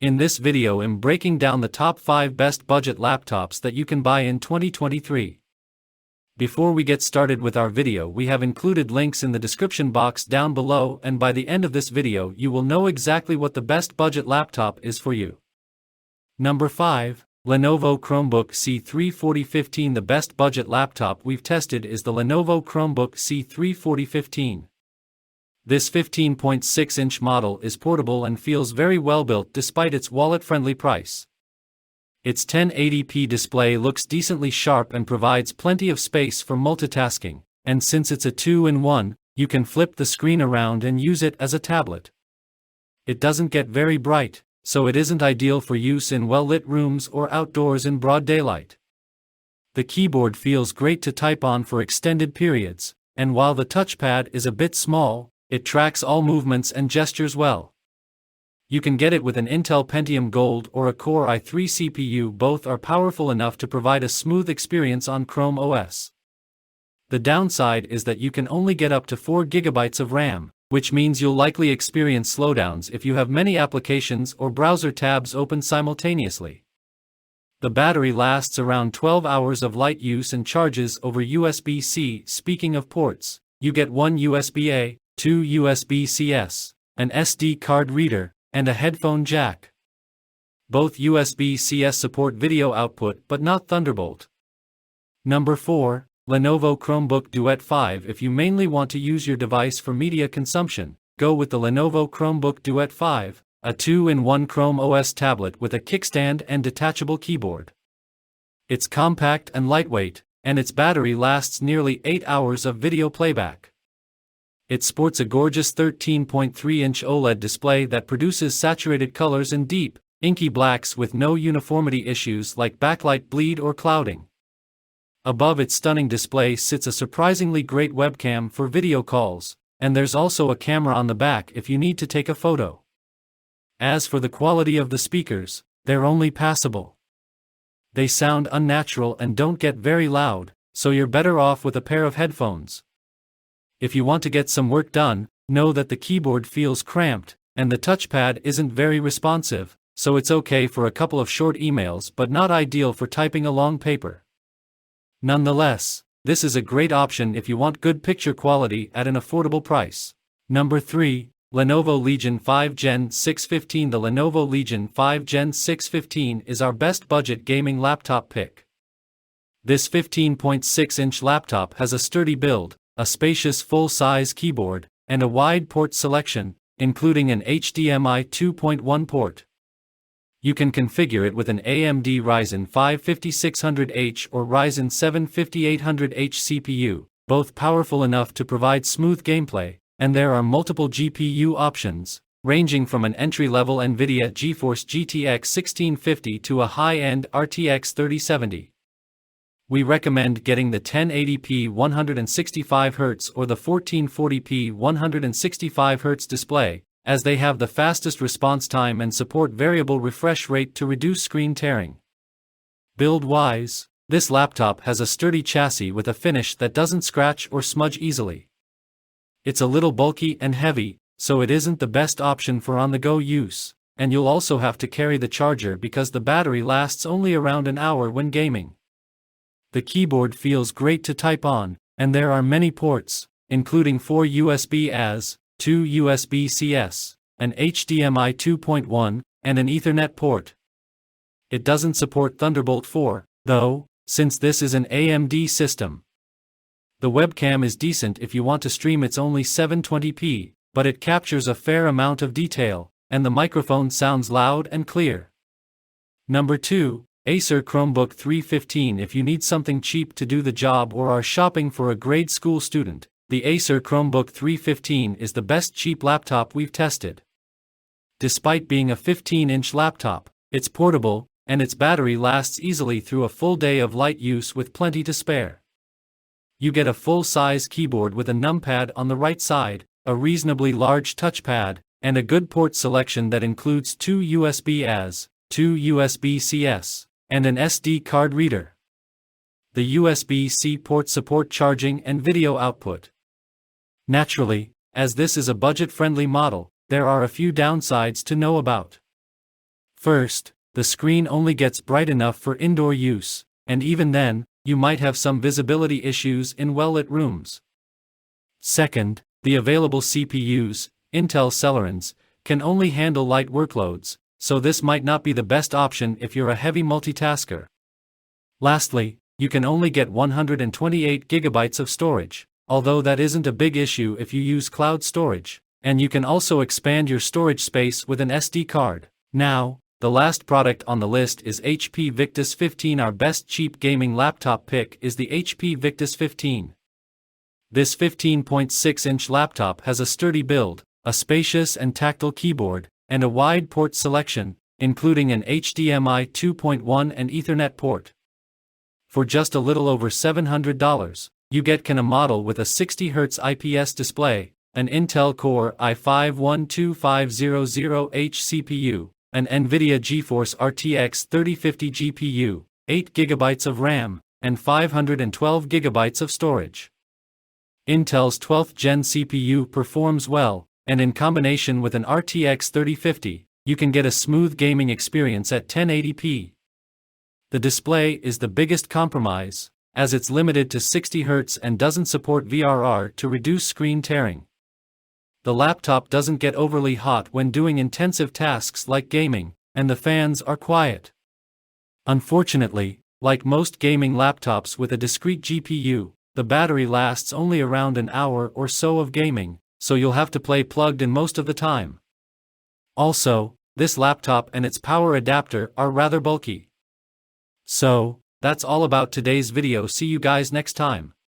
In this video I'm breaking down the top 5 best budget laptops that you can buy in 2023. Before we get started with our video, we have included links in the description box down below, and by the end of this video you will know exactly what the best budget laptop is for you. Number 5. Lenovo Chromebook C3 4015. The best budget laptop we've tested is the Lenovo Chromebook C3 4015. This 15.6-inch model is portable and feels very well built despite its wallet-friendly price. Its 1080p display looks decently sharp and provides plenty of space for multitasking, and since it's a 2-in-1, you can flip the screen around and use it as a tablet. It doesn't get very bright, so it isn't ideal for use in well-lit rooms or outdoors in broad daylight. The keyboard feels great to type on for extended periods, and while the touchpad is a bit small, it tracks all movements and gestures well. You can get it with an Intel Pentium Gold or a Core i3 CPU. Both are powerful enough to provide a smooth experience on Chrome OS. The downside is that you can only get up to 4 GB of RAM, which means you'll likely experience slowdowns if you have many applications or browser tabs open simultaneously. The battery lasts around 12 hours of light use and charges over USB-C. Speaking of ports, you get one USB-A, 2 USB-CS, an SD card reader, and a headphone jack. Both USB-CS support video output but not Thunderbolt. Number 4. Lenovo Chromebook Duet 5. If you mainly want to use your device for media consumption, go with the Lenovo Chromebook Duet 5, a 2-in-1 Chrome OS tablet with a kickstand and detachable keyboard. It's compact and lightweight, and its battery lasts nearly 8 hours of video playback. It sports a gorgeous 13.3-inch OLED display that produces saturated colors and deep, inky blacks with no uniformity issues like backlight bleed or clouding. Above its stunning display sits a surprisingly great webcam for video calls, and there's also a camera on the back if you need to take a photo. As for the quality of the speakers, they're only passable. They sound unnatural and don't get very loud, so you're better off with a pair of headphones. If you want to get some work done, know that the keyboard feels cramped, and the touchpad isn't very responsive, so it's okay for a couple of short emails but not ideal for typing a long paper. Nonetheless, this is a great option if you want good picture quality at an affordable price. Number 3. Lenovo Legion 5 Gen 615. The Lenovo Legion 5 Gen 615 is our best budget gaming laptop pick. This 15.6-inch laptop has a sturdy build, a spacious full-size keyboard, and a wide port selection, including an HDMI 2.1 port. You can configure it with an AMD Ryzen 5 5600H or Ryzen 7 5800H CPU, both powerful enough to provide smooth gameplay, and there are multiple GPU options, ranging from an entry-level NVIDIA GeForce GTX 1650 to a high-end RTX 3070. We recommend getting the 1080p 165Hz or the 1440p 165Hz display, as they have the fastest response time and support variable refresh rate to reduce screen tearing. Build-wise, this laptop has a sturdy chassis with a finish that doesn't scratch or smudge easily. It's a little bulky and heavy, so it isn't the best option for on-the-go use, and you'll also have to carry the charger because the battery lasts only around an hour when gaming. The keyboard feels great to type on, and there are many ports, including 4 USB-As, 2 USB-CS, an HDMI 2.1, and an Ethernet port. It doesn't support Thunderbolt 4, though, since this is an AMD system. The webcam is decent if you want to stream. It's only 720p, but it captures a fair amount of detail, and the microphone sounds loud and clear. Number 2. Acer Chromebook 315. If you need something cheap to do the job or are shopping for a grade school student, the Acer Chromebook 315 is the best cheap laptop we've tested. Despite being a 15-inch laptop, it's portable, and its battery lasts easily through a full day of light use with plenty to spare. You get a full-size keyboard with a numpad on the right side, a reasonably large touchpad, and a good port selection that includes 2 USB-As, 2 USB-CS, and an SD card reader. The USB-C ports support charging and video output. Naturally, as this is a budget-friendly model, there are a few downsides to know about. First, the screen only gets bright enough for indoor use, and even then, you might have some visibility issues in well-lit rooms. Second, the available CPUs, Intel Celerons, can only handle light workloads, so this might not be the best option if you're a heavy multitasker. Lastly, you can only get 128 GB of storage, although that isn't a big issue if you use cloud storage, and you can also expand your storage space with an SD card. Now, the last product on the list is HP Victus 15. Our best cheap gaming laptop pick is the HP Victus 15. This 15.6-inch laptop has a sturdy build, a spacious and tactile keyboard, and a wide port selection, including an HDMI 2.1 and Ethernet port. For just a little over $700, you get a model with a 60Hz IPS display, an Intel Core i5-12500H CPU, an NVIDIA GeForce RTX 3050 GPU, 8 GB of RAM, and 512 GB of storage. Intel's 12th Gen CPU performs well, and in combination with an RTX 3050, you can get a smooth gaming experience at 1080p. The display is the biggest compromise, as it's limited to 60 Hz and doesn't support VRR to reduce screen tearing. The laptop doesn't get overly hot when doing intensive tasks like gaming, and the fans are quiet. Unfortunately, like most gaming laptops with a discrete GPU, the battery lasts only around an hour or so of gaming, so you'll have to play plugged in most of the time. Also, this laptop and its power adapter are rather bulky. So, that's all about today's video. See you guys next time.